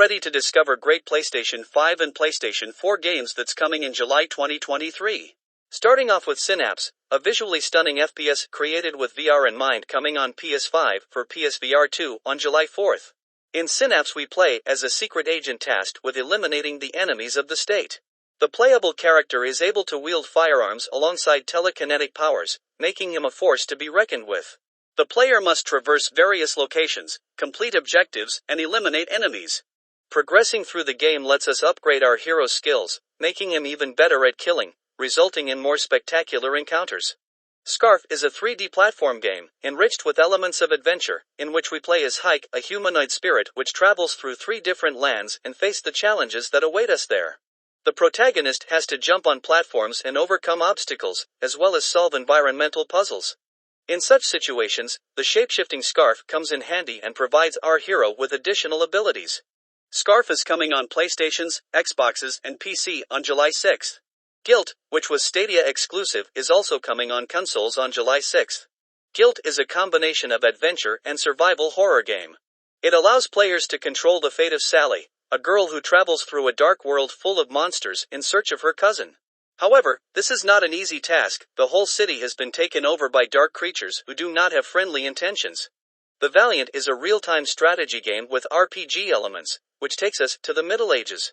ready to discover great PlayStation 5 and PlayStation 4 games that's coming in July 2023. Starting off with Synapse, a visually stunning FPS created with VR in mind coming on PS5 for PSVR 2 on July 4th. In Synapse we play as a secret agent tasked with eliminating the enemies of the state. The playable character is able to wield firearms alongside telekinetic powers, making him a force to be reckoned with. The player must traverse various locations, complete objectives, and eliminate enemies. Progressing through the game lets us upgrade our hero's skills, making him even better at killing, resulting in more spectacular encounters. Scarf is a 3D platform game, enriched with elements of adventure, in which we play as Hike, a humanoid spirit which travels through 3 different lands and face the challenges that await us there. The protagonist has to jump on platforms and overcome obstacles, as well as solve environmental puzzles. In such situations, the shape-shifting Scarf comes in handy and provides our hero with additional abilities. Scarf is coming on PlayStations, Xboxes, and PC on July 6th. Gylt, which was Stadia exclusive, is also coming on consoles on July 6th. Gylt is a combination of adventure and survival horror game. It allows players to control the fate of Sally, a girl who travels through a dark world full of monsters in search of her cousin. However, this is not an easy task. The whole city has been taken over by dark creatures who do not have friendly intentions. The Valiant is a real-time strategy game with RPG elements, which takes us to the Middle Ages.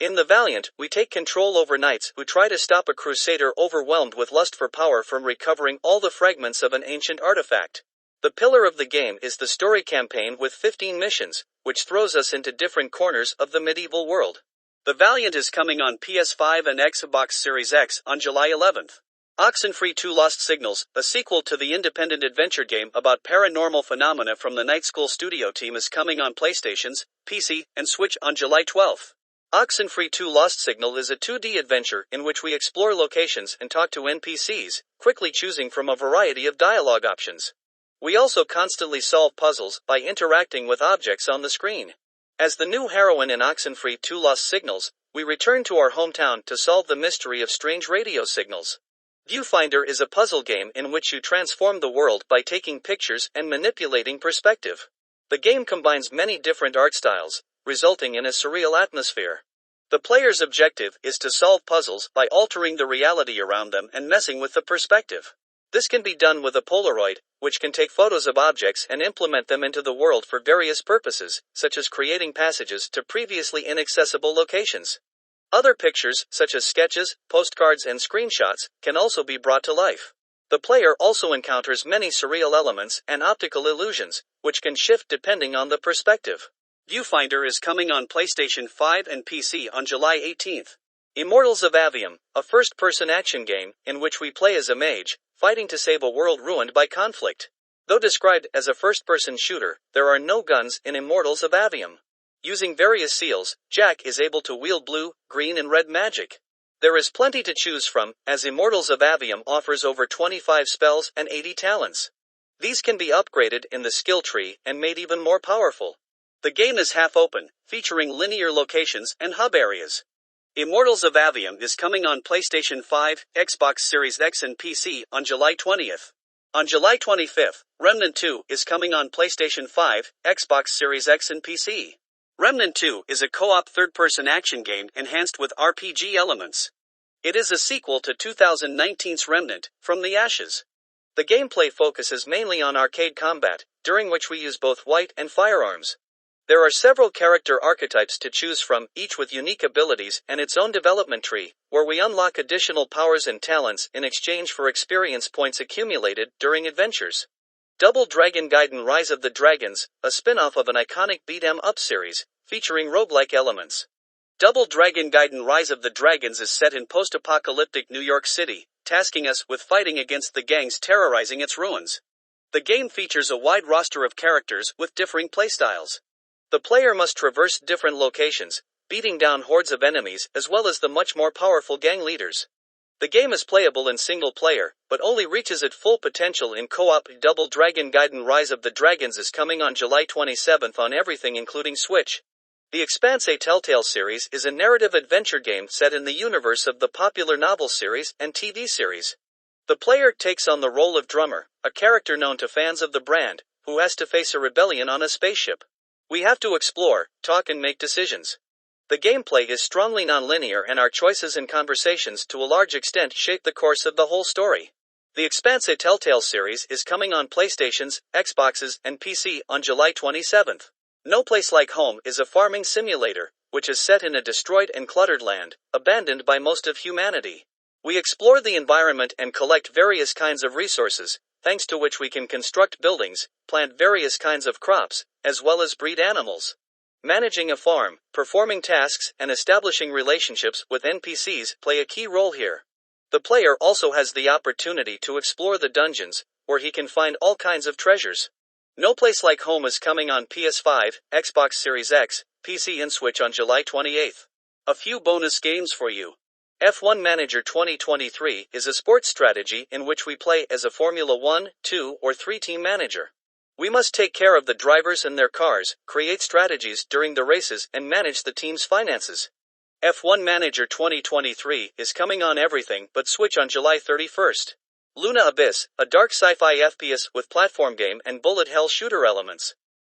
In the Valiant, we take control over knights who try to stop a crusader overwhelmed with lust for power from recovering all the fragments of an ancient artifact. The pillar of the game is the story campaign with 15 missions, which throws us into different corners of the medieval world. The Valiant is coming on PS5 and Xbox Series X on July 11th. Oxenfree 2 Lost Signals, a sequel to the independent adventure game about paranormal phenomena from the Night School studio team, is coming on PlayStations, PC, and Switch on July 12th. Oxenfree 2 Lost Signal is a 2D adventure in which we explore locations and talk to NPCs, quickly choosing from a variety of dialogue options. We also constantly solve puzzles by interacting with objects on the screen. As the new heroine in Oxenfree 2 Lost Signals, we return to our hometown to solve the mystery of strange radio signals. Viewfinder is a puzzle game in which you transform the world by taking pictures and manipulating perspective. The game combines many different art styles, resulting in a surreal atmosphere. The player's objective is to solve puzzles by altering the reality around them and messing with the perspective. This can be done with a Polaroid, which can take photos of objects and implement them into the world for various purposes, such as creating passages to previously inaccessible locations. Other pictures, such as sketches, postcards, and screenshots, can also be brought to life. The player also encounters many surreal elements and optical illusions, which can shift depending on the perspective. Viewfinder is coming on PlayStation 5 and PC on July 18th. Immortals of Avium, a first-person action game in which we play as a mage, fighting to save a world ruined by conflict. Though described as a first-person shooter, there are no guns in Immortals of Avium. Using various seals, Jack is able to wield blue, green, and red magic. There is plenty to choose from, as Immortals of Avium offers over 25 spells and 80 talents. These can be upgraded in the skill tree and made even more powerful. The game is half-open, featuring linear locations and hub areas. Immortals of Avium is coming on PlayStation 5, Xbox Series X and PC on July 20th. On July 25th, Remnant II is coming on PlayStation 5, Xbox Series X and PC. Remnant II is a co-op third-person action game enhanced with RPG elements. It is a sequel to 2019's Remnant, From the Ashes. The gameplay focuses mainly on arcade combat, during which we use both white and firearms. There are several character archetypes to choose from, each with unique abilities and its own development tree, where we unlock additional powers and talents in exchange for experience points accumulated during adventures. Double Dragon Gaiden Rise of the Dragons, a spin-off of an iconic beat-em-up series, featuring roguelike elements. Double Dragon Gaiden Rise of the Dragons is set in post-apocalyptic New York City, tasking us with fighting against the gangs terrorizing its ruins. The game features a wide roster of characters with differing playstyles. The player must traverse different locations, beating down hordes of enemies as well as the much more powerful gang leaders. The game is playable in single player, but only reaches its full potential in co-op. Double Dragon Gaiden Rise of the Dragons is coming on July 27th on everything including Switch. The Expanse, a Telltale series, is a narrative adventure game set in the universe of the popular novel series and TV series. The player takes on the role of Drummer, a character known to fans of the brand, who has to face a rebellion on a spaceship. We have to explore, talk and make decisions. The gameplay is strongly non-linear and our choices and conversations to a large extent shape the course of the whole story. The Expanse Telltale series is coming on PlayStations, Xboxes, and PC on July 27th. No Place Like Home is a farming simulator, which is set in a destroyed and cluttered land, abandoned by most of humanity. We explore the environment and collect various kinds of resources, thanks to which we can construct buildings, plant various kinds of crops, as well as breed animals. Managing a farm, performing tasks, and establishing relationships with NPCs play a key role here. The player also has the opportunity to explore the dungeons, where he can find all kinds of treasures. No Place Like Home is coming on PS5, Xbox Series X, PC and Switch on July 28th. A few bonus games for you. F1 Manager 2023 is a sports strategy in which we play as a Formula 1, 2, or 3 team manager. We must take care of the drivers and their cars, create strategies during the races, and manage the team's finances. F1 Manager 2023 is coming on everything but Switch on July 31st. Luna Abyss, a dark sci-fi FPS with platform game and bullet hell shooter elements.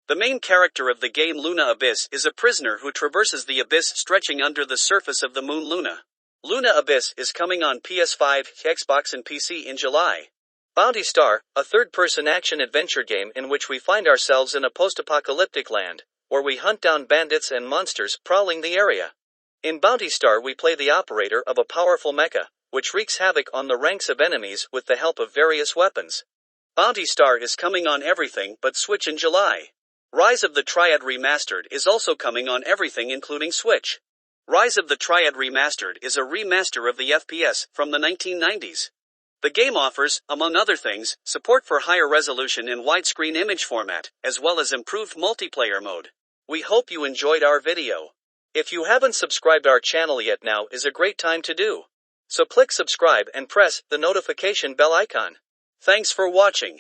The main character of the game Luna Abyss is a prisoner who traverses the abyss stretching under the surface of the moon Luna. Luna Abyss is coming on PS5, Xbox and PC in July. Bounty Star, a third-person action-adventure game in which we find ourselves in a post-apocalyptic land, where we hunt down bandits and monsters prowling the area. In Bounty Star we play the operator of a powerful mecha, which wreaks havoc on the ranks of enemies with the help of various weapons. Bounty Star is coming on everything but Switch in July. Rise of the Triad Remastered is also coming on everything including Switch. Rise of the Triad Remastered is a remaster of the FPS from the 1990s. The game offers, among other things, support for higher resolution in widescreen image format, as well as improved multiplayer mode. We hope you enjoyed our video. If you haven't subscribed our channel yet, now is a great time to do. So click subscribe and press the notification bell icon. Thanks for watching.